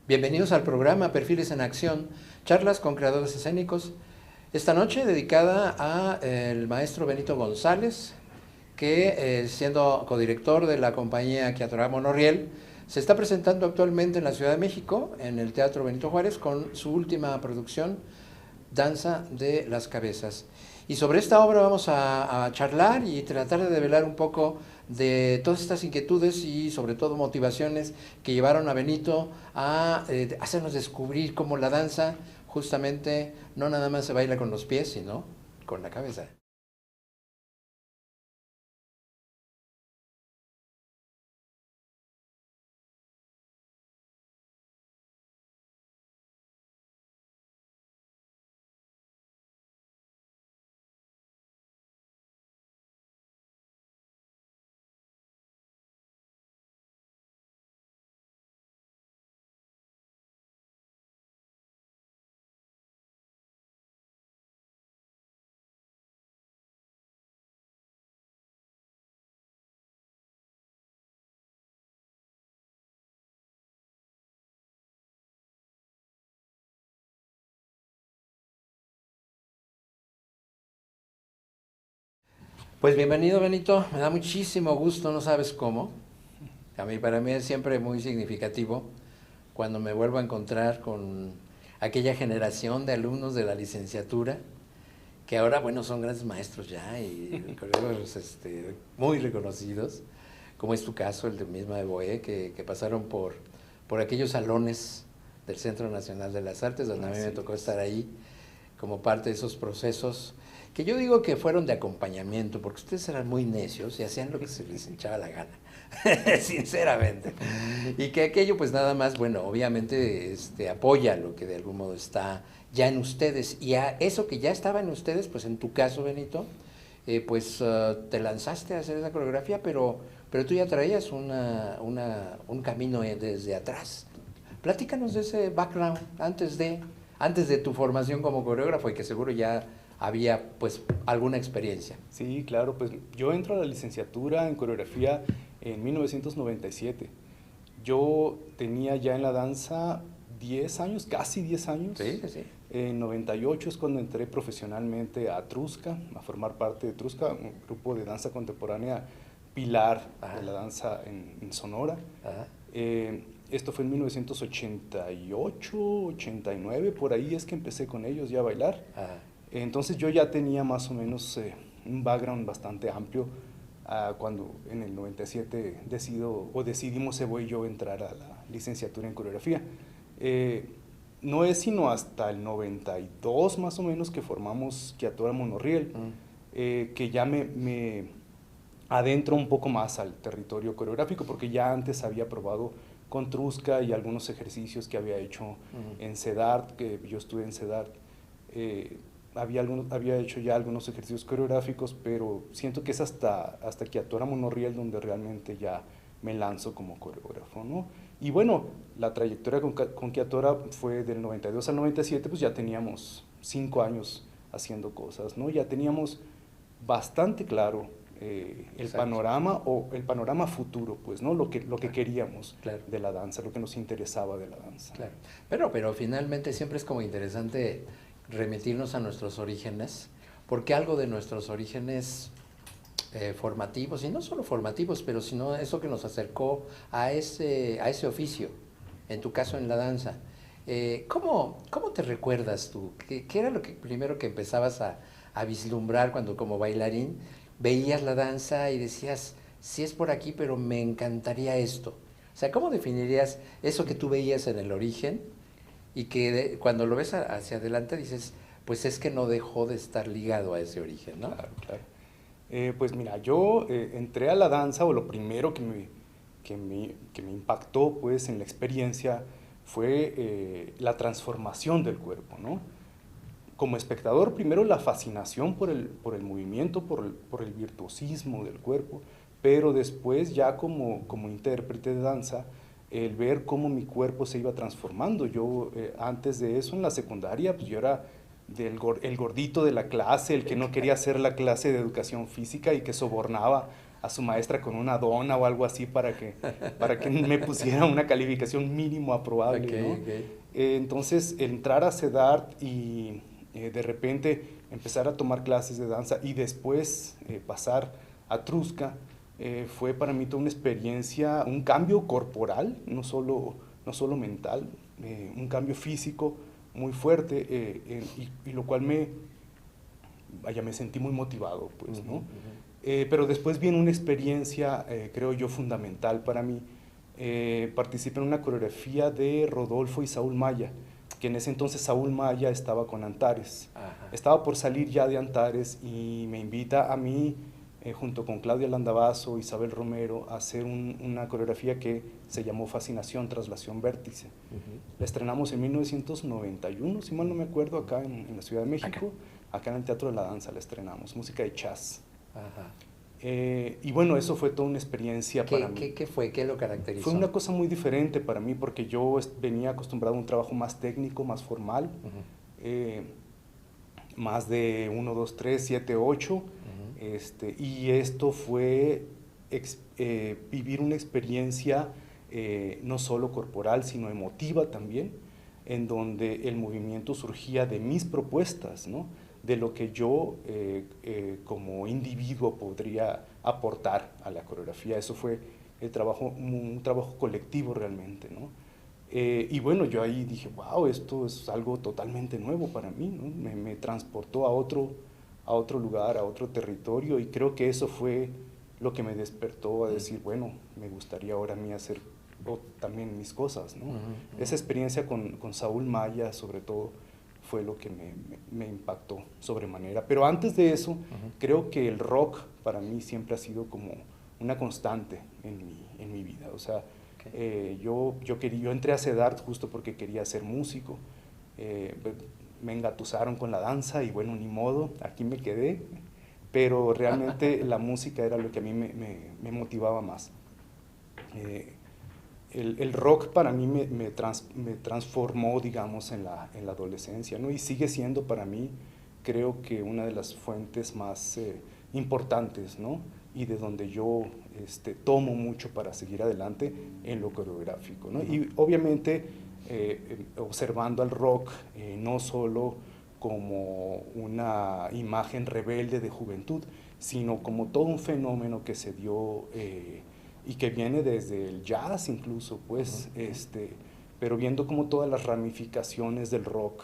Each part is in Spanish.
Bienvenidos al programa Perfiles en Acción, charlas con creadores escénicos. Esta noche dedicada a el maestro Benito González, que siendo codirector de la compañía Quiatorá Monoriel, se está presentando actualmente en la Ciudad de México, en el Teatro Benito Juárez, con su última producción, Danza de las Cabezas. Y sobre esta obra vamos a charlar y tratar de develar un poco de todas estas inquietudes y sobre todo motivaciones que llevaron a Benito a hacernos descubrir cómo la danza justamente no nada más se baila con los pies, sino con la cabeza. Pues bienvenido Benito, me da muchísimo gusto, no sabes cómo. Para mí es siempre muy significativo cuando me vuelvo a encontrar con aquella generación de alumnos de la licenciatura que ahora, bueno, son grandes maestros ya y colegas muy reconocidos, como es tu caso, el de misma de Boé, que pasaron por aquellos salones del Centro Nacional de las Artes, donde a mí me tocó estar ahí como parte de esos procesos, que yo digo que fueron de acompañamiento, porque ustedes eran muy necios y hacían lo que se les echaba la gana, sinceramente. Y que aquello pues nada más, bueno, obviamente apoya lo que de algún modo está ya en ustedes, y a eso que ya estaba en ustedes, pues en tu caso, Benito, te lanzaste a hacer esa coreografía, pero tú ya traías un camino desde atrás. Platícanos de ese background antes de tu formación como coreógrafo y que seguro ya había pues alguna experiencia. Sí, claro, pues yo entro a la licenciatura en coreografía en 1997. Yo tenía ya en la danza 10 años, casi 10 años. Sí, sí, sí. En 98 es cuando entré profesionalmente a Trusca, a formar parte de Trusca, un grupo de danza contemporánea pilar Ajá. de la danza en Sonora. Ajá. Esto fue en 1988, 89, por ahí es que empecé con ellos ya a bailar. Ajá. Entonces yo ya tenía más o menos un background bastante amplio cuando en el 97 decidimos Evo y yo entrar a la licenciatura en coreografía. No es sino hasta el 92 más o menos que formamos Quiatora Monoriel, que ya me adentro un poco más al territorio coreográfico, porque ya antes había probado con Trusca y algunos ejercicios que había hecho en CEDART, que yo estuve en CEDART. Había hecho ya algunos ejercicios coreográficos, pero siento que es hasta Quiatora Monoriel donde realmente ya me lanzo como coreógrafo, ¿no? Y bueno, la trayectoria con Quiatora fue del 92 al 97, pues ya teníamos 5 años haciendo cosas, ¿no? Ya teníamos bastante claro el panorama futuro, pues, ¿no? Lo que queríamos Claro. de la danza, lo que nos interesaba de la danza. Claro. Pero finalmente siempre es como interesante remitirnos a nuestros orígenes, porque algo de nuestros orígenes formativos, y no solo formativos, pero sino eso que nos acercó a ese oficio, en tu caso en la danza. ¿Cómo te recuerdas tú? ¿Qué era lo primero que empezabas a vislumbrar cuando como bailarín veías la danza y decías, sí es por aquí, pero me encantaría esto? O sea, ¿cómo definirías eso que tú veías en el origen y que cuando lo ves hacia adelante dices, pues es que no dejó de estar ligado a ese origen, ¿no? Claro, claro. Pues mira, yo entré a la danza, o lo primero que me impactó pues en la experiencia fue la transformación del cuerpo, ¿no? Como espectador, primero la fascinación por el movimiento, por el virtuosismo del cuerpo, pero después ya como intérprete de danza, el ver cómo mi cuerpo se iba transformando. Yo antes de eso en la secundaria, pues yo era el gordito de la clase, el que no quería hacer la clase de educación física y que sobornaba a su maestra con una dona o algo así para que me pusiera una calificación mínimo aprobable, Okay, ¿no? okay. Entonces, entrar a CEDART y de repente empezar a tomar clases de danza y después pasar a Trusca, fue para mí toda una experiencia, un cambio corporal, no solo mental, un cambio físico muy fuerte, y lo cual me sentí muy motivado, pues, ¿no? Pero después viene una experiencia, creo yo, fundamental para mí. Participé en una coreografía de Rodolfo y Saúl Maya, que en ese entonces Saúl Maya estaba con Antares. Ajá. Estaba por salir ya de Antares y me invita a mí, junto con Claudia Landavazo, Isabel Romero, a hacer una coreografía que se llamó Fascinación, Traslación, Vértice. La estrenamos en 1991, si mal no me acuerdo, acá en la Ciudad de México. Acá en el Teatro de la Danza la estrenamos, música de jazz. Ajá. Y bueno, eso fue toda una experiencia para mí. ¿Qué fue? ¿Qué lo caracterizó? Fue una cosa muy diferente para mí porque yo venía acostumbrado a un trabajo más técnico, más formal, más de 1, 2, 3, 7, 8. Y esto fue vivir una experiencia no solo corporal, sino emotiva también, en donde el movimiento surgía de mis propuestas, ¿no? De lo que yo como individuo podría aportar a la coreografía. Eso fue un trabajo colectivo realmente, ¿no? Y bueno, yo ahí dije, wow, esto es algo totalmente nuevo para mí, ¿no? Me transportó a otro lugar, a otro territorio, y creo que eso fue lo que me despertó a decir, bueno, me gustaría ahora a mí hacer también mis cosas, ¿no? Esa experiencia con Saúl Maya, sobre todo, fue lo que me impactó sobremanera. Pero antes de eso, creo que el rock para mí siempre ha sido como una constante en mi vida. O sea, yo entré a CEDART justo porque quería ser músico. Me engatusaron con la danza y bueno, ni modo, aquí me quedé. Pero realmente la música era lo que a mí me motivaba más. El rock para mí me transformó, digamos, en la adolescencia, ¿no? Y sigue siendo para mí, creo que una de las fuentes más importantes, ¿no? Y de donde yo tomo mucho para seguir adelante en lo coreográfico, ¿no? Y obviamente observando al rock no solo como una imagen rebelde de juventud, sino como todo un fenómeno que se dio y que viene desde el jazz incluso, pues, pero viendo como todas las ramificaciones del rock,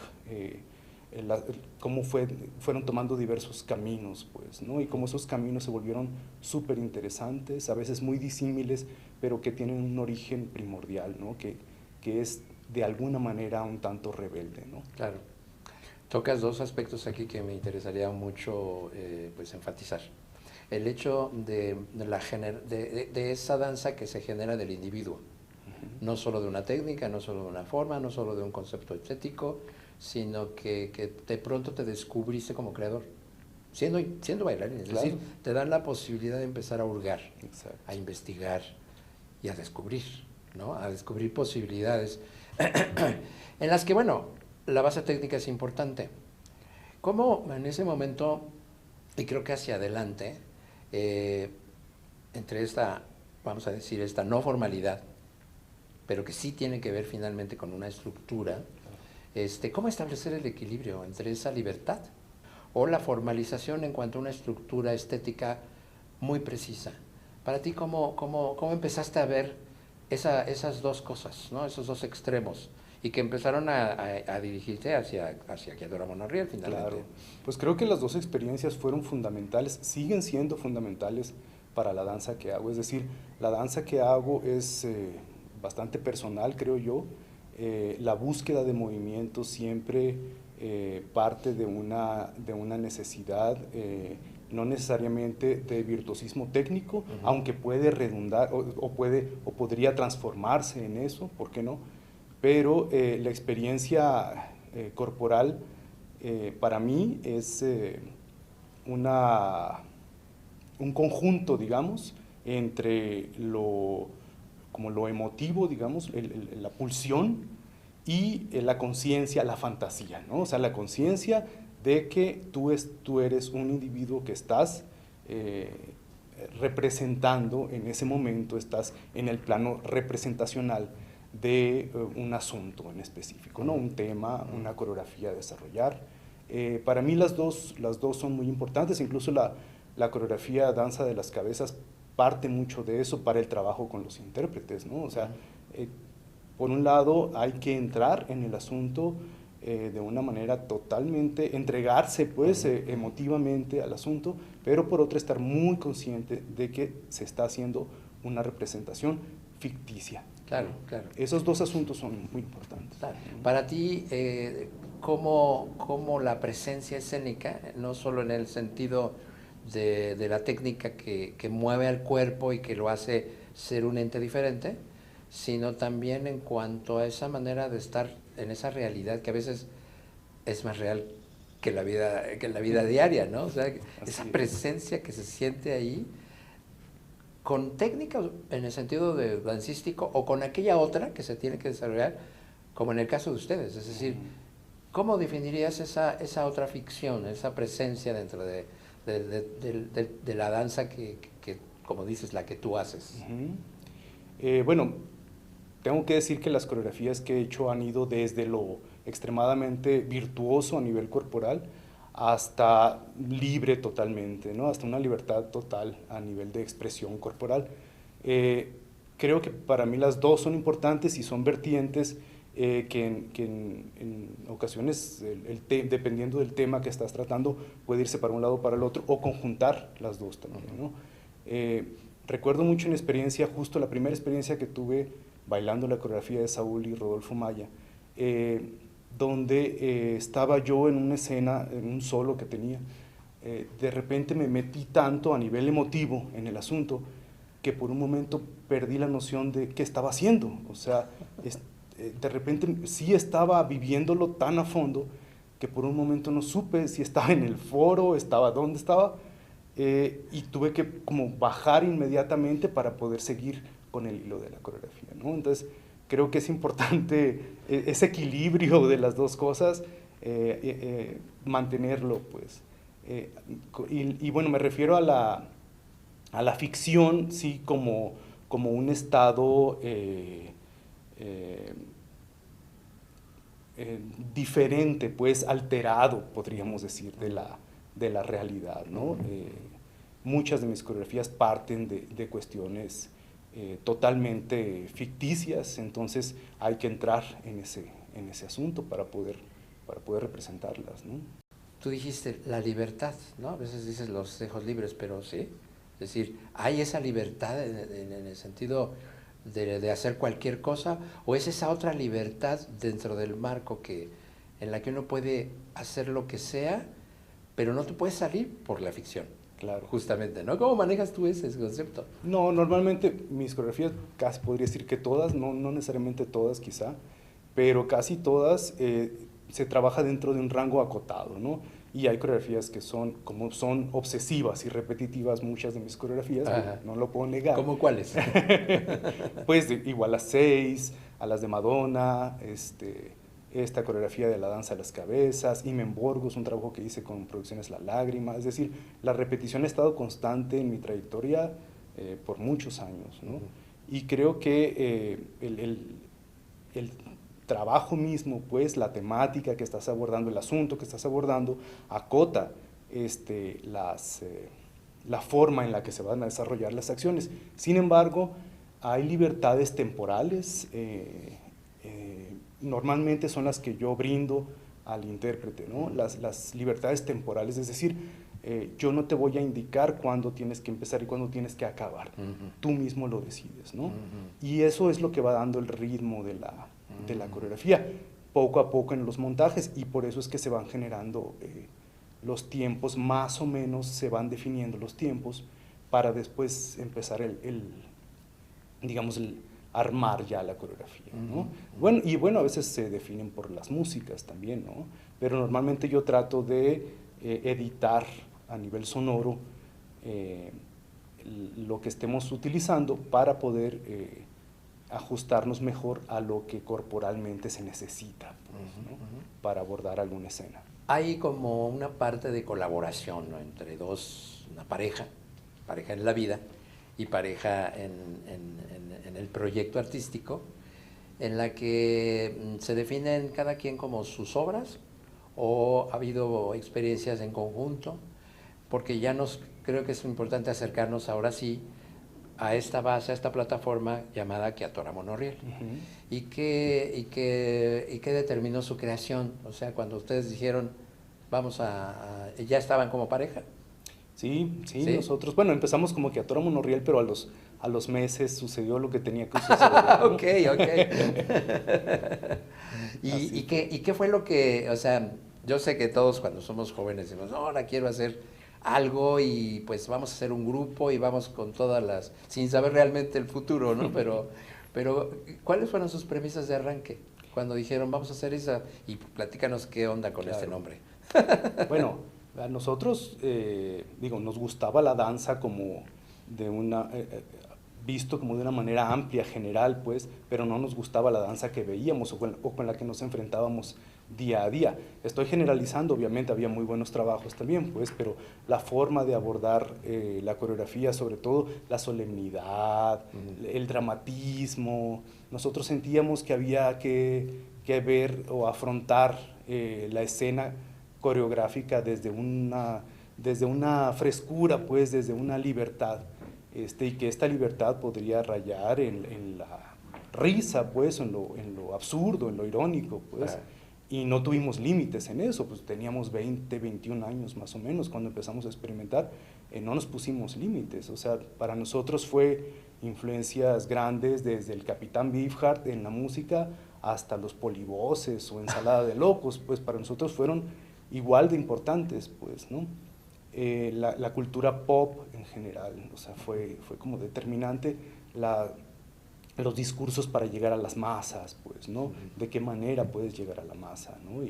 cómo fueron tomando diversos caminos, pues, ¿no? Y cómo esos caminos se volvieron súper interesantes, a veces muy disímiles, pero que tienen un origen primordial, ¿no? Que es de alguna manera un tanto rebelde, ¿no? Claro. Tocas dos aspectos aquí que me interesaría mucho pues enfatizar. El hecho de esa danza que se genera del individuo, no solo de una técnica, no solo de una forma, no solo de un concepto estético, sino que de pronto te descubriste como creador, siendo bailarín, es decir, te dan la posibilidad de empezar a hurgar, a investigar y a descubrir, ¿no? A descubrir posibilidades en las que, bueno, la base técnica es importante. ¿Cómo en ese momento, y creo que hacia adelante, entre esta, vamos a decir, esta no formalidad, pero que sí tiene que ver finalmente con una estructura, ¿cómo establecer el equilibrio entre esa libertad o la formalización en cuanto a una estructura estética muy precisa? Para ti, ¿cómo empezaste a ver esas dos cosas, ¿no? Esos dos extremos, y que empezaron a dirigirte hacia Quevedo Monarriel finalmente? Claro, pues creo que las dos experiencias fueron fundamentales, siguen siendo fundamentales para la danza que hago. Es decir, la danza que hago es bastante personal, creo yo. La búsqueda de movimiento siempre parte de una necesidad, no necesariamente de virtuosismo técnico, aunque puede redundar o podría transformarse en eso, ¿por qué no? Pero la experiencia corporal para mí es un conjunto, digamos, entre como lo emotivo, digamos, la pulsión y la conciencia, la fantasía, ¿no? O sea, la conciencia de que tú eres un individuo que estás representando en ese momento, estás en el plano representacional de un asunto en específico, ¿no? Un tema, una coreografía a desarrollar. Para mí las dos son muy importantes, incluso la coreografía Danza de las Cabezas parte mucho de eso para el trabajo con los intérpretes, ¿no? O sea, por un lado hay que entrar en el asunto de una manera totalmente, entregarse pues emotivamente al asunto, pero por otra estar muy consciente de que se está haciendo una representación ficticia. Claro, claro. Esos dos asuntos son muy importantes. Claro. Para ti, ¿cómo la presencia escénica, no solo en el sentido de la técnica que mueve al cuerpo y que lo hace ser un ente diferente, sino también en cuanto a esa manera de estar en esa realidad que a veces es más real que la vida diaria, ¿no? O sea, esa presencia que se siente ahí, con técnica en el sentido de dancístico o con aquella otra que se tiene que desarrollar, como en el caso de ustedes. Es decir, ¿cómo definirías esa otra ficción, esa presencia dentro de la danza que, como dices, la que tú haces? Bueno, tengo que decir que las coreografías que he hecho han ido desde lo extremadamente virtuoso a nivel corporal hasta libre totalmente, ¿no? Hasta una libertad total a nivel de expresión corporal. Creo que para mí las dos son importantes y son vertientes que en ocasiones, dependiendo del tema que estás tratando, puede irse para un lado o para el otro, o conjuntar las dos también, ¿no? Recuerdo mucho una experiencia, justo la primera experiencia que tuve bailando la coreografía de Saúl y Rodolfo Maya, donde estaba yo en una escena, en un solo que tenía. De repente me metí tanto a nivel emotivo en el asunto que por un momento perdí la noción de qué estaba haciendo. O sea, de repente sí estaba viviéndolo tan a fondo que por un momento no supe si estaba en el foro, dónde estaba, y tuve que como bajar inmediatamente para poder seguir con el hilo de la coreografía, ¿no? Entonces, creo que es importante ese equilibrio de las dos cosas, mantenerlo, pues. Y bueno, me refiero a la ficción, sí, como un estado diferente, pues, alterado, podríamos decir, de la realidad, ¿no? Muchas de mis coreografías parten de cuestiones totalmente ficticias, entonces hay que entrar en ese asunto para poder representarlas, ¿no? Tú dijiste la libertad, ¿no? A veces dices los dejos libres, pero sí. Es decir, ¿hay esa libertad en el sentido de hacer cualquier cosa? ¿O es esa otra libertad dentro del marco en la que uno puede hacer lo que sea, pero no te puedes salir por la ficción? Claro. Justamente, ¿no? ¿Cómo manejas tú ese concepto? No, normalmente mis coreografías, casi podría decir que todas, no necesariamente todas quizá, pero casi todas se trabaja dentro de un rango acotado, ¿no? Y hay coreografías que son obsesivas y repetitivas, muchas de mis coreografías, no lo puedo negar. ¿Cómo cuáles? Pues igual a 6, a las de Madonna, esta coreografía de la Danza de las Cabezas, Imenborgos, un trabajo que hice con Producciones La Lágrima. Es decir, la repetición ha estado constante en mi trayectoria por muchos años, ¿no? Y creo que el trabajo mismo, pues, la temática que estás abordando, el asunto que estás abordando, acota la forma en la que se van a desarrollar las acciones. Sin embargo, hay libertades temporales, normalmente son las que yo brindo al intérprete, ¿no? Las libertades temporales, es decir, yo no te voy a indicar cuándo tienes que empezar y cuándo tienes que acabar. Tú mismo lo decides, ¿no? Y eso es lo que va dando el ritmo de la coreografía, poco a poco en los montajes, y por eso es que se van generando los tiempos, más o menos se van definiendo los tiempos para después empezar digamos, armar ya la coreografía, ¿no? Bueno, a veces se definen por las músicas también, ¿no? Pero normalmente yo trato de editar a nivel sonoro lo que estemos utilizando para poder ajustarnos mejor a lo que corporalmente se necesita, pues, ¿no? Para abordar alguna escena. Hay como una parte de colaboración, ¿no? Entre una pareja, pareja en la vida y pareja en el proyecto artístico, en la que se definen cada quien como sus obras, o ha habido experiencias en conjunto, porque creo que es importante acercarnos ahora sí a esta base, a esta plataforma llamada Queatora Monorriel. ¿Y qué determinó su creación? O sea, cuando ustedes dijeron, ¿ya estaban como pareja? Sí, nosotros, bueno, empezamos como Queatora Monorriel, pero a los meses sucedió lo que tenía que suceder, ¿no? Ok. ¿Y qué fue lo que, o sea, yo sé que todos cuando somos jóvenes decimos, no, ahora quiero hacer algo y pues vamos a hacer un grupo y vamos con sin saber realmente el futuro, ¿no? Pero ¿cuáles fueron sus premisas de arranque? Cuando dijeron, vamos a hacer esa, y platícanos qué onda con este nombre. Bueno, a nosotros, nos gustaba la danza como visto como de una manera amplia, general, pues, pero no nos gustaba la danza que veíamos o con la que nos enfrentábamos día a día. Estoy generalizando, obviamente había muy buenos trabajos también, pues, pero la forma de abordar la coreografía, sobre todo la solemnidad, el dramatismo, nosotros sentíamos que había que ver o afrontar la escena coreográfica desde una frescura, pues, desde una libertad, y que esta libertad podría rayar en la risa, pues, en lo absurdo, en lo irónico, pues. Y no tuvimos límites en eso, pues teníamos 20, 21 años más o menos cuando empezamos a experimentar, no nos pusimos límites, o sea, para nosotros fue influencias grandes desde el Capitán Beefheart en la música hasta los polivoces o Ensalada de Locos, pues para nosotros fueron igual de importantes, pues, ¿no? La cultura pop en general, o sea, fue como determinante los discursos para llegar a las masas, pues, ¿no? De qué manera puedes llegar a la masa, ¿no?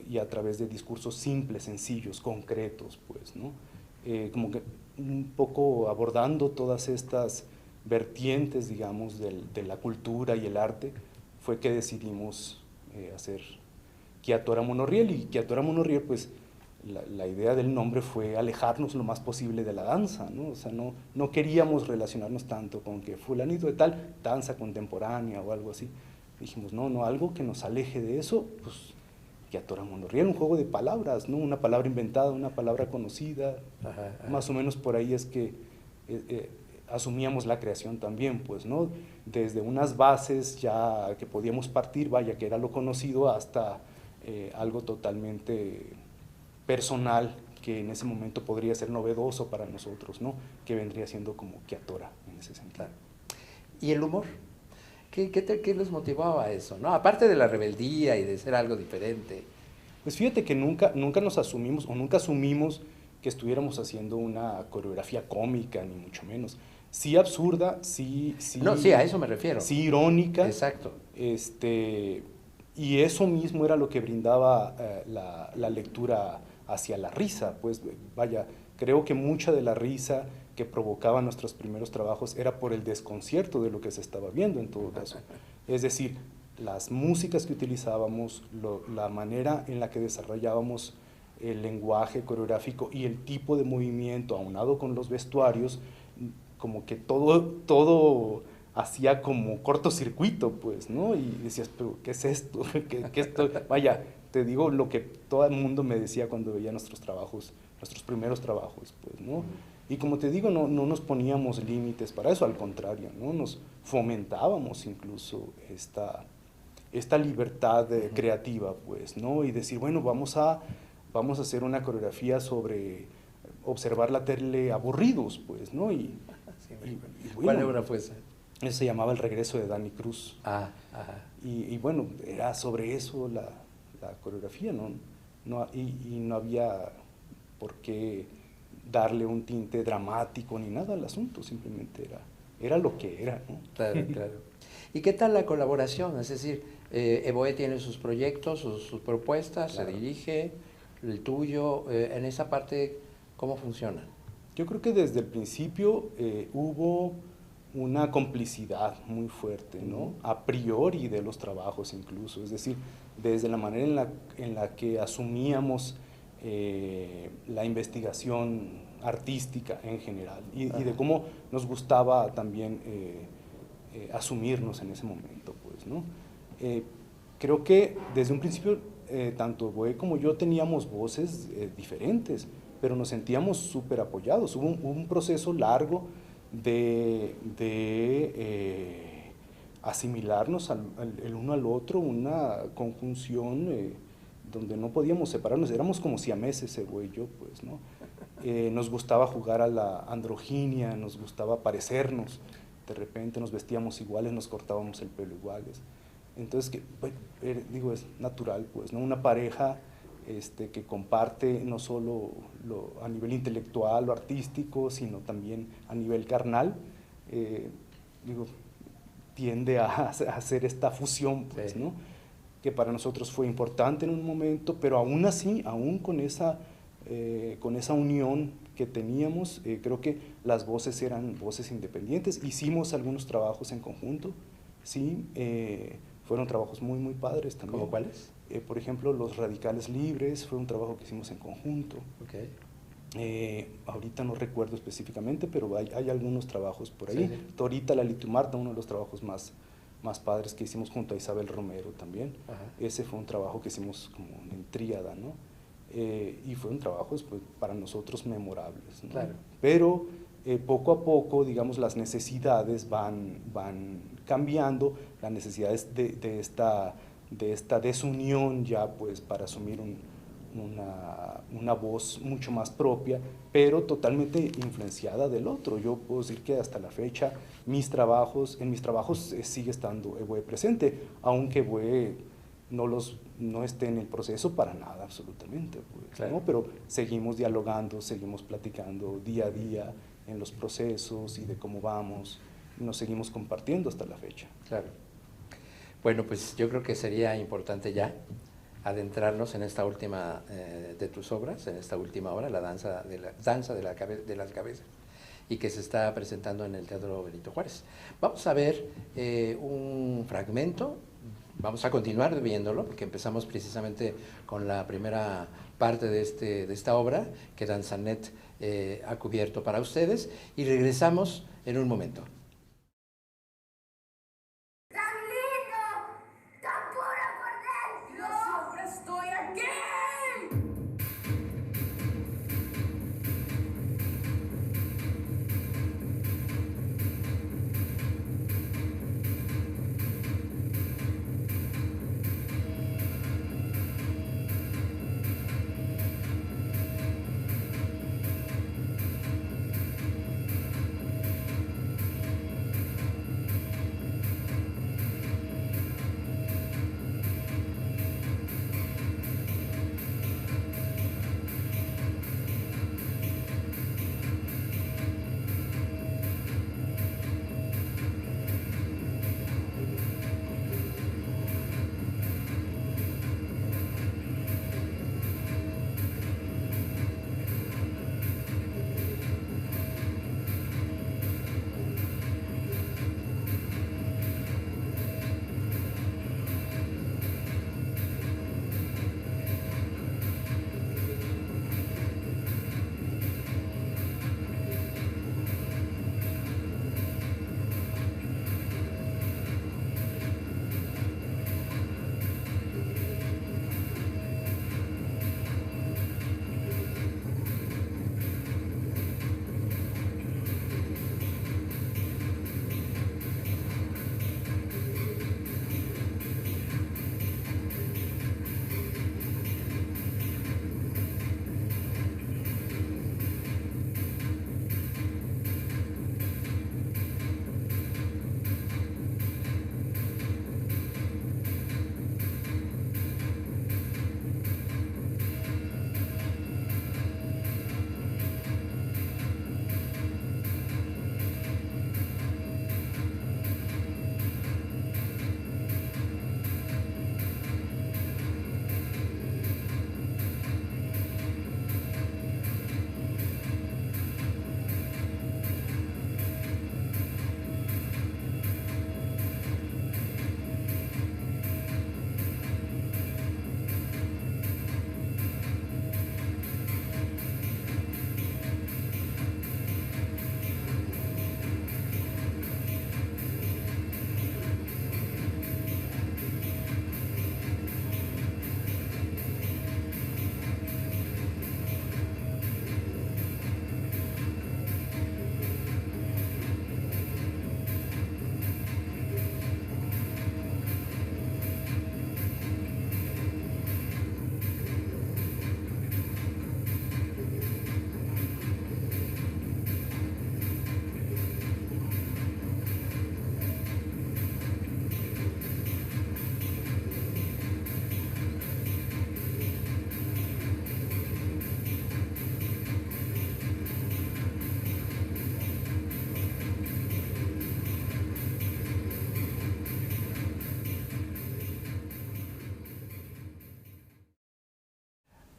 Y a través de discursos simples, sencillos, concretos, pues, ¿no? Como que un poco abordando todas estas vertientes, digamos, de la cultura y el arte, fue que decidimos hacer Queatora Monorriel. Y Queatora Monorriel, pues, la idea del nombre fue alejarnos lo más posible de la danza, ¿no? O sea, no queríamos relacionarnos tanto con que fulanito de tal, danza contemporánea o algo así. Dijimos, no, algo que nos aleje de eso, pues, Queatora Monorriel, un juego de palabras, ¿no? Una palabra inventada, una palabra conocida, más o menos por ahí es que asumíamos la creación también, pues, ¿no? Desde unas bases ya que podíamos partir, vaya, que era lo conocido, hasta algo totalmente personal que en ese momento podría ser novedoso para nosotros, ¿no? Que vendría siendo como Queatora en ese sentido. ¿Y el humor? ¿Qué les motivaba a eso, no? Aparte de la rebeldía y de ser algo diferente. Pues fíjate que nunca nos asumimos, o nunca asumimos que estuviéramos haciendo una coreografía cómica, ni mucho menos. Sí absurda, sí... No, sí, a eso me refiero. Sí irónica. Exacto. Y eso mismo era lo que brindaba la lectura hacia la risa, pues vaya, creo que mucha de la risa que provocaba nuestros primeros trabajos era por el desconcierto de lo que se estaba viendo en todo caso. Es decir, las músicas que utilizábamos, la manera en la que desarrollábamos el lenguaje coreográfico y el tipo de movimiento aunado con los vestuarios, como que todo hacía como cortocircuito, pues, ¿no? Y decías, pero ¿qué es esto? ¿Qué esto? Vaya, te digo lo que todo el mundo me decía cuando veía nuestros trabajos, nuestros primeros trabajos, pues, ¿no? Y como te digo, no nos poníamos límites para eso, al contrario, ¿no? Nos fomentábamos incluso esta libertad creativa, pues, ¿no? Y decir, bueno, vamos a hacer una coreografía sobre observar la tele aburridos, pues, ¿no? Sí, bueno, ¿cuál obra fue esa? Se llamaba El regreso de Dani Cruz. Ajá. Y bueno, era sobre eso la coreografía, ¿no? Y no había por qué darle un tinte dramático ni nada al asunto, simplemente era lo que era, ¿no? Claro. ¿Y qué tal la colaboración? Es decir, Evoe tiene sus proyectos, sus propuestas, claro. Se dirige, el tuyo, en esa parte, ¿cómo funciona? Yo creo que desde el principio hubo una complicidad muy fuerte, ¿no? A priori de los trabajos incluso, es decir, desde la manera en la que asumíamos la investigación artística en general y de cómo nos gustaba también asumirnos en ese momento, pues, ¿no? Creo que desde un principio tanto Boé como yo teníamos voces diferentes, pero nos sentíamos súper apoyados. Hubo un proceso largo de asimilarnos el uno al otro, una conjunción donde no podíamos separarnos, éramos como siameses, Boé y yo, pues, ¿no? Nos gustaba jugar a la androginia, nos gustaba parecernos, de repente nos vestíamos iguales, nos cortábamos el pelo iguales. Entonces, digo, es natural, pues, ¿no? Una pareja que comparte no solo a nivel intelectual o artístico, sino también a nivel carnal, digo, tiende a hacer esta fusión, pues, Sí. ¿no? Que para nosotros fue importante en un momento, pero aún así, aún con esa unión que teníamos, creo que las voces eran voces independientes. Hicimos algunos trabajos en conjunto, sí, fueron trabajos muy, muy padres también. ¿Cómo cuáles? Por ejemplo, Los Radicales Libres fue un trabajo que hicimos en conjunto. Okay. Ahorita no recuerdo específicamente, pero hay algunos trabajos por ahí. Sí, sí. Torita, la Litumarta, uno de los trabajos más padres que hicimos junto a Isabel Romero también. Ajá. Ese fue un trabajo que hicimos como en tríada, ¿no? Y fue un trabajo pues, para nosotros memorables, ¿no? Claro. Pero poco a poco, digamos, las necesidades van cambiando, las necesidades de esta desunión ya pues para asumir una voz mucho más propia, pero totalmente influenciada del otro. Yo puedo decir que hasta la fecha en mis trabajos sigue estando Boé presente, aunque Boé no esté en el proceso para nada, absolutamente, pues, claro. ¿no? Pero seguimos dialogando, seguimos platicando día a día en los procesos y de cómo vamos, y nos seguimos compartiendo hasta la fecha. Claro. Bueno, pues yo creo que sería importante ya adentrarnos en esta última de tus obras, en esta última obra, la danza de las cabezas, y que se está presentando en el Teatro Benito Juárez. Vamos a ver un fragmento, vamos a continuar viéndolo, porque empezamos precisamente con la primera parte de esta obra que Danzanet ha cubierto para ustedes, y regresamos en un momento.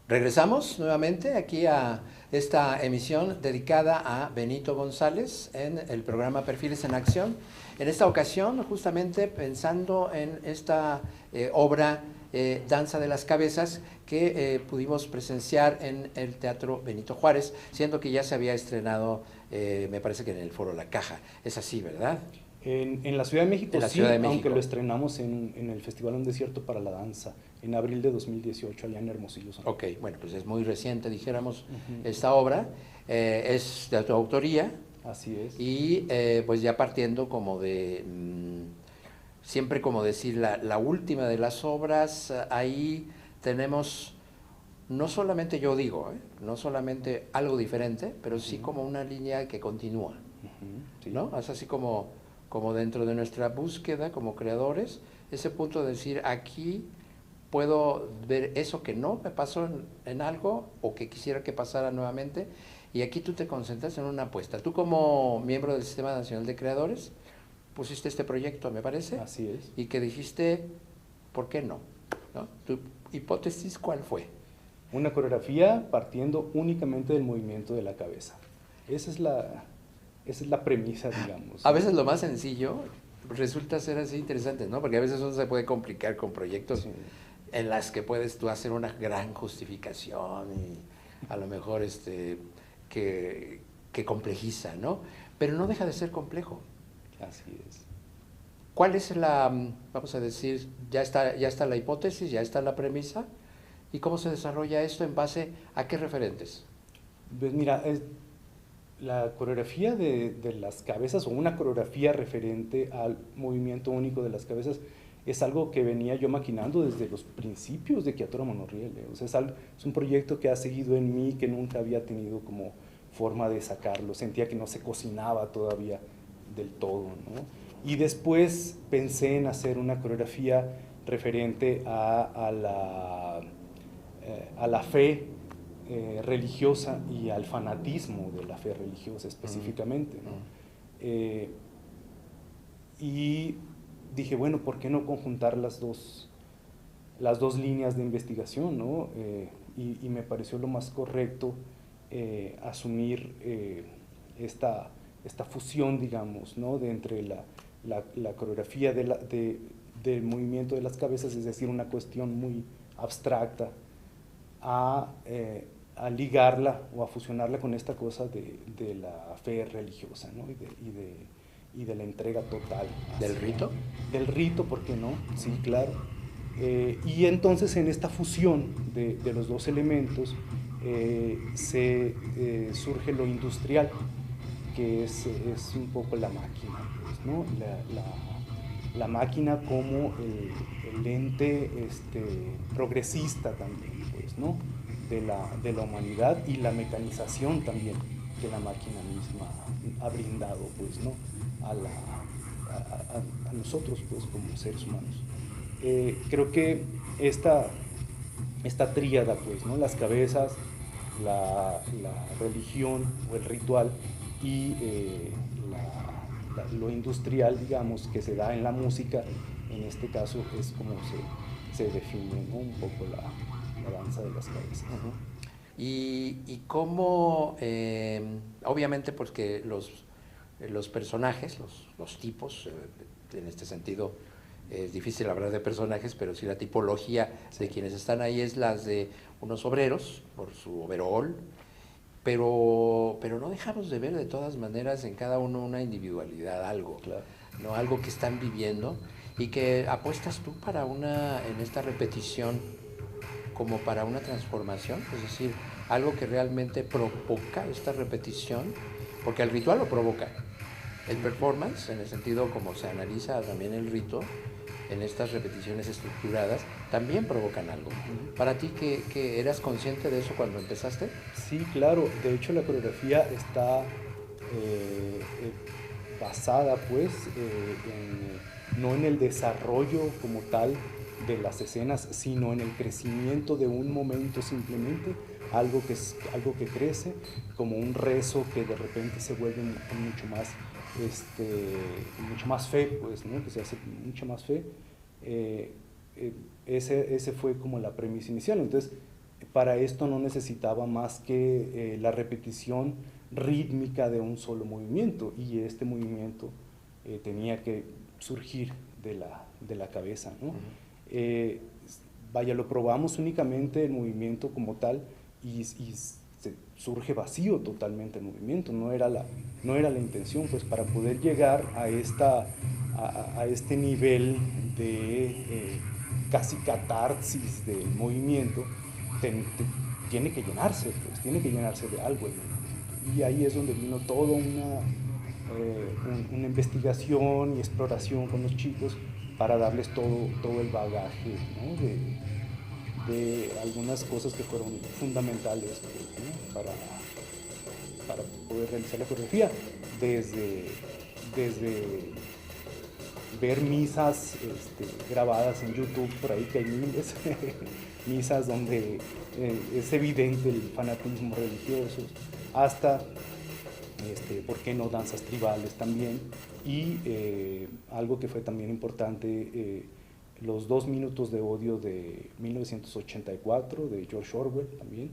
Regresamos nuevamente aquí a esta emisión dedicada a Benito González en el programa Perfiles en Acción. En esta ocasión, justamente pensando en esta obra Danza de las Cabezas que pudimos presenciar en el Teatro Benito Juárez, siendo que ya se había estrenado, me parece que en el Foro La Caja. Es así, ¿verdad? En la Ciudad de México, en la sí, Ciudad de México. Aunque lo estrenamos en el Festival Un Desierto para la Danza, en abril de 2018, allá en Hermosillo. Ok, bueno, pues es muy reciente, dijéramos, esta obra. Es de tu autoría. Así es. Y pues ya partiendo como de, siempre como decir, la última de las obras, ahí tenemos, no solamente yo digo, no solamente algo diferente, pero sí como una línea que continúa, Sí. ¿no? Es así como dentro de nuestra búsqueda como creadores, ese punto de decir, aquí puedo ver eso que no me pasó en algo o que quisiera que pasara nuevamente, y aquí tú te concentras en una apuesta. Tú como miembro del Sistema Nacional de Creadores pusiste este proyecto, me parece. Así es. Y que dijiste, ¿por qué no? ¿No? ¿Tu hipótesis cuál fue? Una coreografía partiendo únicamente del movimiento de la cabeza. Esa es la premisa, digamos. A veces lo más sencillo resulta ser así interesante, ¿no? Porque a veces uno se puede complicar con proyectos Sí. en las que puedes tú hacer una gran justificación y a lo mejor que complejiza, ¿no? Pero no deja de ser complejo. Así es. ¿Cuál es vamos a decir, ya está la hipótesis, ya está la premisa? ¿Y cómo se desarrolla esto en base a qué referentes? Pues mira, la coreografía de las cabezas, o una coreografía referente al movimiento único de las cabezas, es algo que venía yo maquinando desde los principios de Quiatora Monorriel. O sea, es un proyecto que ha seguido en mí, que nunca había tenido como forma de sacarlo. Sentía que no se cocinaba todavía del todo, ¿no? Y después pensé en hacer una coreografía referente a la fe religiosa y al fanatismo de la fe religiosa específicamente, ¿no? Y dije, bueno, ¿por qué no conjuntar las dos líneas de investigación, ¿no? Y me pareció lo más correcto asumir esta fusión, digamos, ¿no? De entre la coreografía del movimiento de las cabezas, es decir, una cuestión muy abstracta, a ligarla o a fusionarla con esta cosa de la fe religiosa, ¿no? y de la entrega total. ¿Del rito? Del rito, ¿por qué no? Sí, claro. Y entonces en esta fusión de los dos elementos surge lo industrial, que es un poco la máquina, pues, ¿no? La máquina como el ente progresista también, pues, ¿no? de la humanidad, y la mecanización también que la máquina misma ha brindado, pues, ¿no? a nosotros, pues, como seres humanos. Creo que esta tríada, pues, ¿no? Las cabezas, la religión o el ritual y lo industrial, digamos, que se da en la música, en este caso es como se define, ¿no? Un poco la danza de las cabezas. Y cómo, obviamente, porque los personajes, los tipos, en este sentido es difícil hablar de personajes, pero sí la tipología de quienes están ahí es las de unos obreros, por su overol, pero no dejamos de ver de todas maneras en cada uno una individualidad, algo, Claro. ¿no? Algo que están viviendo y que apuestas tú en esta repetición como para una transformación, es decir, algo que realmente provoca esta repetición, porque el ritual lo provoca. El performance, en el sentido como se analiza también el rito, en estas repeticiones estructuradas, también provocan algo. ¿Para ti que eras consciente de eso cuando empezaste? Sí, claro. De hecho, la coreografía está basada, pues, no en el desarrollo como tal de las escenas, sino en el crecimiento de un momento simplemente, algo que crece, como un rezo que de repente se vuelve mucho más fe, pues, ¿no? Que se hace mucha más fe. Ese fue como la premisa inicial. Entonces, para esto no necesitaba más que la repetición rítmica de un solo movimiento, y este movimiento tenía que surgir de la cabeza, ¿no? Vaya, lo probamos únicamente el movimiento como tal, y surge vacío totalmente el movimiento, no era la intención, pues para poder llegar a este nivel de casi catarsis del movimiento, tiene que llenarse, pues, tiene que llenarse de algo el movimiento. Y ahí es donde vino toda una investigación y exploración con los chicos para darles todo el bagaje, ¿no? de algunas cosas que fueron fundamentales, pues, ¿no? para poder realizar la coreografía, desde ver misas grabadas en YouTube, por ahí que hay miles, misas donde es evidente el fanatismo religioso, hasta, ¿por qué no?, danzas tribales también, y algo que fue también importante, los 2 minutos de odio de 1984, de George Orwell también,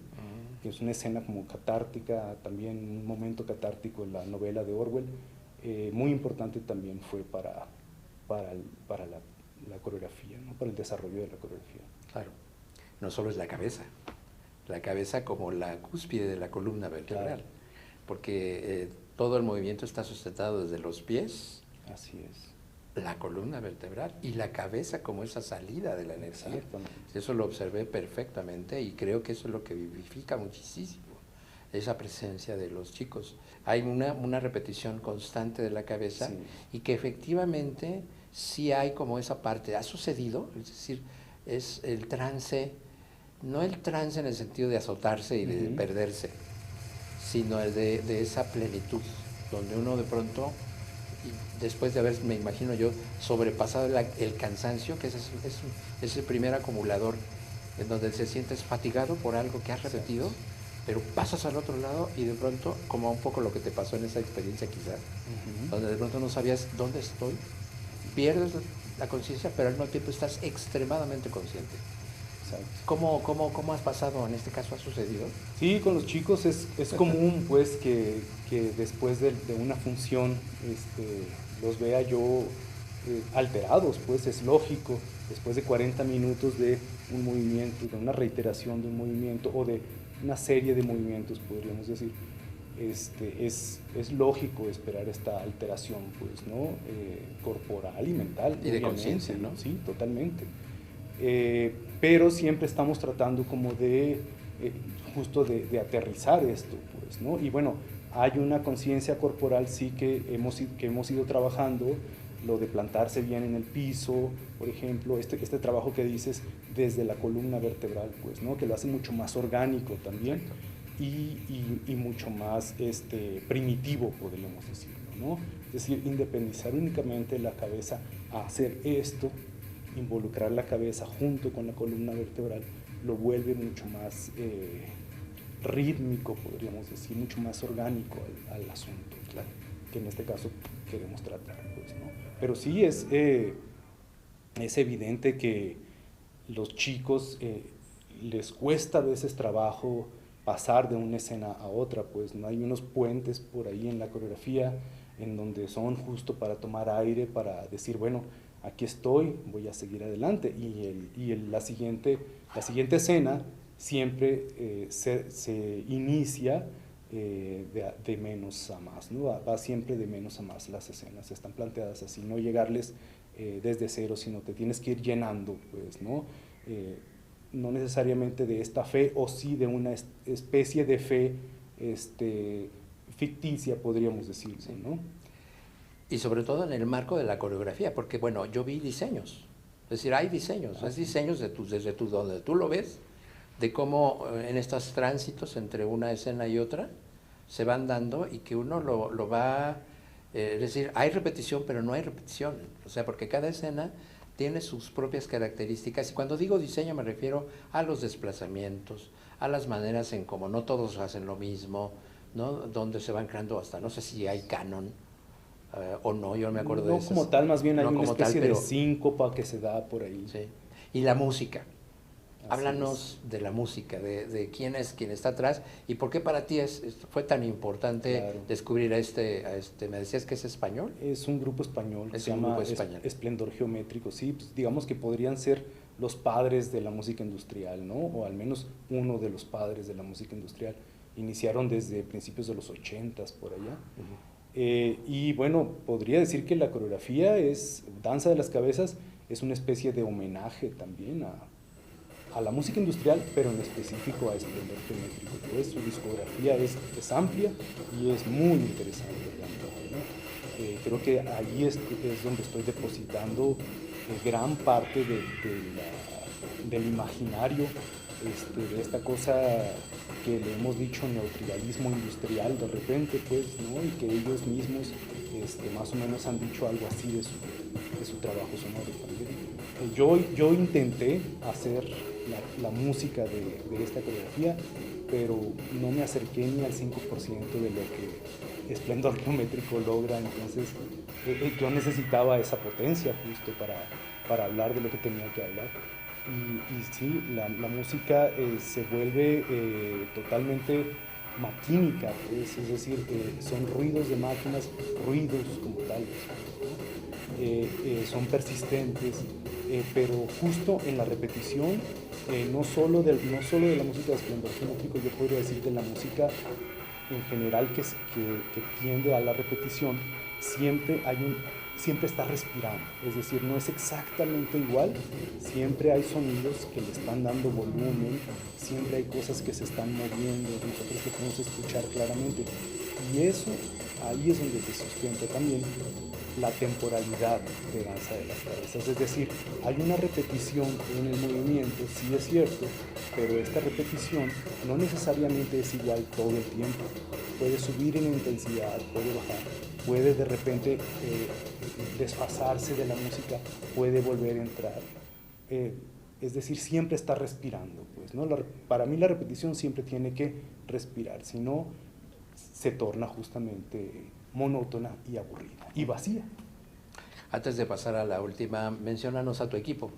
que es una escena como catártica, también un momento catártico en la novela de Orwell, muy importante también fue para la coreografía, ¿no? Para el desarrollo de la coreografía. Claro, no solo es la cabeza como la cúspide de la columna vertebral, claro, porque todo el movimiento está sustentado desde los pies, así es, la columna vertebral, y la cabeza como esa salida de la energía. Eso lo observé perfectamente, y creo que eso es lo que vivifica muchísimo esa presencia de los chicos. Hay una repetición constante de la cabeza, sí, y que efectivamente sí hay como esa parte, ha sucedido, es decir, es el trance, no el trance en el sentido de azotarse y de perderse, sino el de esa plenitud, donde uno de pronto, después de haber, me imagino yo, sobrepasado el cansancio, que es el primer acumulador, en donde se sientes fatigado por algo que has repetido, pero pasas al otro lado y de pronto, como un poco lo que te pasó en esa experiencia quizás, donde de pronto no sabías dónde estoy, pierdes la conciencia, pero al mismo tiempo estás extremadamente consciente. ¿Cómo has pasado? ¿En este caso ha sucedido? Sí, con los chicos es común, pues, que después de una función los vea yo alterados, pues es lógico, después de 40 minutos de un movimiento, de una reiteración de un movimiento, o de una serie de movimientos, podríamos decir, es lógico esperar esta alteración, pues, ¿no? Corporal y mental. Y de conciencia, ¿no? Sí, totalmente. Pero siempre estamos tratando como de justo de aterrizar esto, pues, ¿no? Y bueno, hay una conciencia corporal, sí, que hemos ido trabajando, lo de plantarse bien en el piso, por ejemplo, este trabajo que dices desde la columna vertebral, pues, ¿no? Que lo hace mucho más orgánico también, y mucho más primitivo, podríamos decirlo, ¿no? Es decir, independizar únicamente la cabeza a hacer esto, involucrar la cabeza junto con la columna vertebral, lo vuelve mucho más rítmico, podríamos decir, mucho más orgánico al asunto, claro, que en este caso queremos tratar, pues, ¿no? Pero sí es evidente que los chicos les cuesta a veces trabajo pasar de una escena a otra, pues, ¿no? Hay unos puentes por ahí en la coreografía en donde son justo para tomar aire, para decir, bueno, aquí estoy, voy a seguir adelante, y la siguiente escena siempre se inicia de menos a más, ¿no? Va siempre de menos a más, las escenas están planteadas así, no llegarles desde cero, sino te tienes que ir llenando, pues, ¿no? No necesariamente de esta fe, o sí de una especie de fe ficticia, podríamos decir, ¿no? Y sobre todo en el marco de la coreografía, porque bueno, yo vi diseños, es decir, hay diseños, es diseños desde donde tú lo ves, de cómo en estos tránsitos entre una escena y otra se van dando, y que uno lo va, es decir, hay repetición, pero no hay repetición, o sea, porque cada escena tiene sus propias características, y cuando digo diseño me refiero a los desplazamientos, a las maneras en cómo no todos hacen lo mismo, ¿no? Donde se van creando hasta, no sé si hay canon, o no, yo no me acuerdo de eso. No como tal, más bien hay una especie de síncopa que se da por ahí. Sí. Y la música. Háblanos de la música, de quién es quien está atrás y por qué para ti fue tan importante descubrir a este, me decías que es español. Es un grupo español, es se un llama grupo español. Esplendor Geométrico, sí, pues digamos que podrían ser los padres de la música industrial, ¿no? O al menos uno de los padres de la música industrial. Iniciaron desde principios de los 80s por allá. Y bueno, podría decir que la coreografía Danza de las Cabezas es una especie de homenaje también a la música industrial, pero en específico a Esplendor Geométrico. Pues su discografía es amplia y es muy interesante realmente, ¿no? Creo que ahí es donde estoy depositando gran parte del imaginario de esta cosa que le hemos dicho neotribalismo industrial de repente, pues, ¿no? Y que ellos mismos más o menos han dicho algo así de su trabajo sonoro también. Yo intenté hacer la música de esta coreografía, pero no me acerqué ni al 5% de lo que Esplendor Geométrico logra, entonces yo necesitaba esa potencia justo para hablar de lo que tenía que hablar. Y sí, la música se vuelve totalmente maquínica, pues, es decir, son ruidos de máquinas, ruidos como tales, ¿no? Son persistentes, pero justo en la repetición, no solo de la música de Esplendor Geométrico, yo podría decir de la música en general que tiende a la repetición, siempre está respirando, es decir, no es exactamente igual, siempre hay sonidos que le están dando volumen, siempre hay cosas que se están moviendo, nosotros lo podemos escuchar claramente, y eso, ahí es donde se sustenta también la temporalidad de Danza de las Cabezas, es decir, hay una repetición en el movimiento, sí es cierto, pero esta repetición no necesariamente es igual todo el tiempo, puede subir en intensidad, puede bajar, puede de repente desfasarse de la música, puede volver a entrar, es decir, siempre está respirando, pues, ¿no? Para mí la repetición siempre tiene que respirar, si no se torna justamente monótona y aburrida y vacía. Antes de pasar a la última, menciónanos a tu equipo.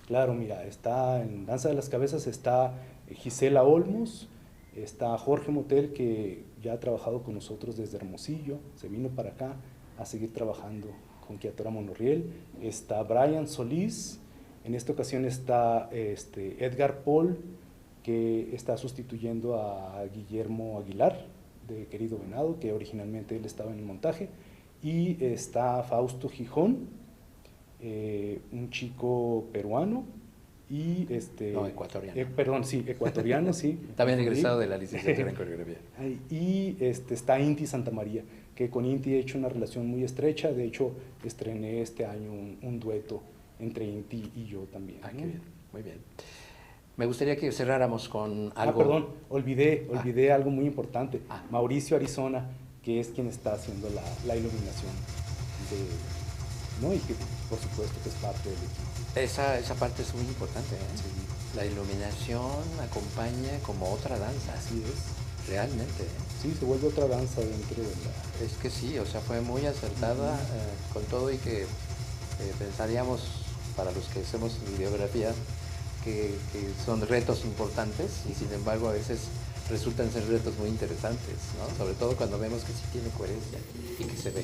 Claro, mira, está en Danza de las Cabezas, está Gisela Olmos, está Jorge Motel, que ya ha trabajado con nosotros desde Hermosillo, se vino para acá a seguir trabajando con Quiatora Monoriel, está Brian Solís, en esta ocasión está Edgar Paul, que está sustituyendo a Guillermo Aguilar, de Querido Venado, que originalmente él estaba en el montaje, y está Fausto Gijón, un chico peruano, y no, ecuatoriano. Ecuatoriano, sí. También egresado de la licenciatura en coreografía. Y está Inti Santamaría, que con Inti he hecho una relación muy estrecha, de hecho estrené este año un dueto entre Inti y yo también. Ah, ¿no? Qué bien, muy bien. Me gustaría que cerráramos con algo... perdón, olvidé algo muy importante. Mauricio Arizona, que es quien está haciendo la iluminación, ¿no? Y que por supuesto que es parte del equipo. Esa parte es muy importante, ¿eh? Sí. La iluminación acompaña como otra danza. Así es. Realmente, ¿eh? Sí, se vuelve otra danza dentro de la... Es que sí, o sea, fue muy acertada con todo y que pensaríamos, para los que hacemos videografía, que son retos importantes y sin embargo a veces resultan ser retos muy interesantes, ¿no? Sobre todo cuando vemos que sí tiene coherencia y que se ve.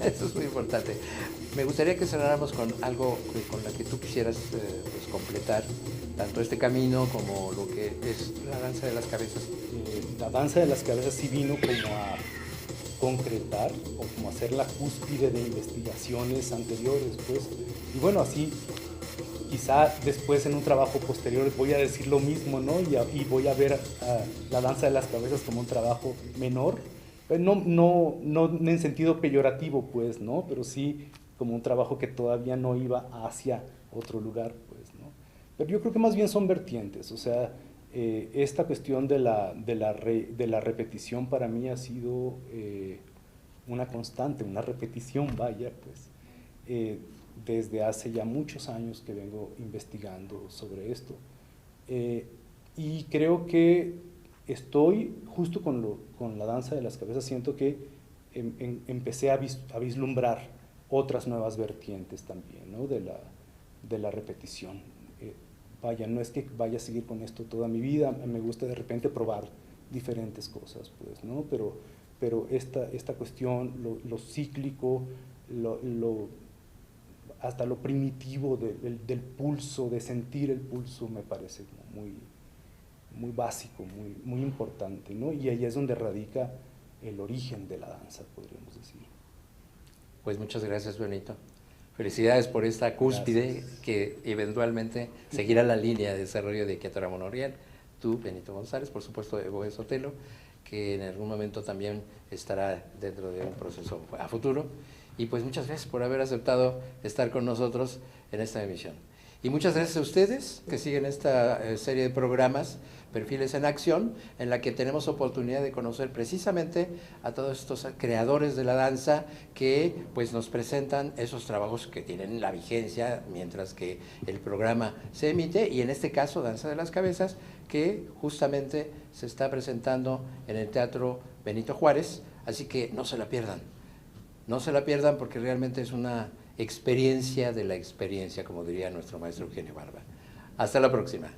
Eso es muy importante. Me gustaría que cerráramos con algo con la que tú quisieras pues, completar tanto este camino como lo que es la Danza de las Cabezas. La Danza de las Cabezas sí vino como a concretar o como a hacer la cúspide de investigaciones anteriores, pues, y bueno, así quizá después en un trabajo posterior voy a decir lo mismo, ¿no? Y voy a ver la Danza de las Cabezas como un trabajo menor, pero no en sentido peyorativo, pues, ¿no? Pero sí como un trabajo que todavía no iba hacia otro lugar, pues, ¿no? Pero yo creo que más bien son vertientes, o sea, esta cuestión de la repetición para mí ha sido una constante, una repetición, vaya, pues, desde hace ya muchos años que vengo investigando sobre esto. Y creo que estoy, justo con la Danza de las Cabezas, siento que empecé a vislumbrar otras nuevas vertientes también, ¿no? de la repetición. vaya, no es que vaya a seguir con esto toda mi vida, me gusta de repente probar diferentes cosas, pues, ¿no? Pero esta cuestión, lo cíclico, hasta lo primitivo del pulso, de sentir el pulso, me parece muy básico, muy importante, ¿no? Y ahí es donde radica el origen de la danza, podríamos decir. Pues muchas gracias, Benito. Felicidades por esta cúspide. Gracias. Que eventualmente seguirá la línea de desarrollo de Queto Ramón Orrial. Tú, Benito González, por supuesto, Evo Sotelo, que en algún momento también estará dentro de un proceso a futuro. Y pues muchas gracias por haber aceptado estar con nosotros en esta emisión. Y muchas gracias a ustedes que siguen esta serie de programas, Perfiles en Acción, en la que tenemos oportunidad de conocer precisamente a todos estos creadores de la danza que pues nos presentan esos trabajos que tienen la vigencia mientras que el programa se emite, y en este caso Danza de las Cabezas, que justamente se está presentando en el Teatro Benito Juárez, así que no se la pierdan. No se la pierdan porque realmente es una experiencia de la experiencia, como diría nuestro maestro Eugenio Barba. Hasta la próxima.